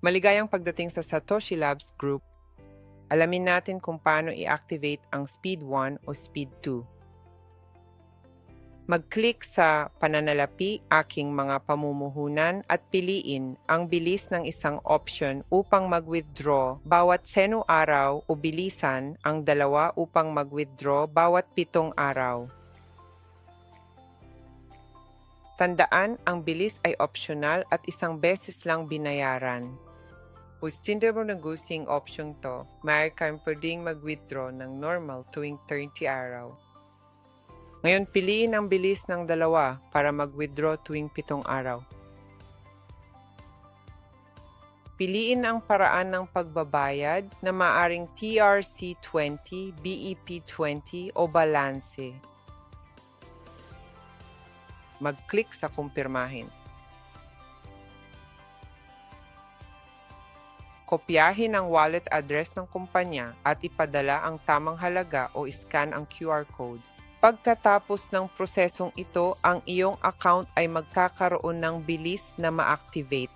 Maligayang pagdating sa Satoshi Labs Group. Alamin natin kung paano i-activate ang Speed 1 o Speed 2. Mag-click sa Pananalapi, Aking mga pamumuhunan at piliin ang bilis ng isang option upang mag-withdraw bawat 7 araw o bilisan ang 2 upang mag-withdraw bawat 7 araw. Tandaan, ang bilis ay optional at isang beses lang binayaran. Ustinda mo negosyo option to, maaari kang pwedeng mag-withdraw ng normal tuwing 30 araw. Ngayon, piliin ang bilis ng 2 para mag-withdraw tuwing 7 araw. Piliin ang paraan ng pagbabayad na maaaring TRC20, BEP20 o balanse. Mag-click sa kumpirmahin. Kopyahin ang wallet address ng kumpanya at ipadala ang tamang halaga o scan ang QR code. Pagkatapos ng prosesong ito, ang iyong account ay magkakaroon ng bilis na ma-activate.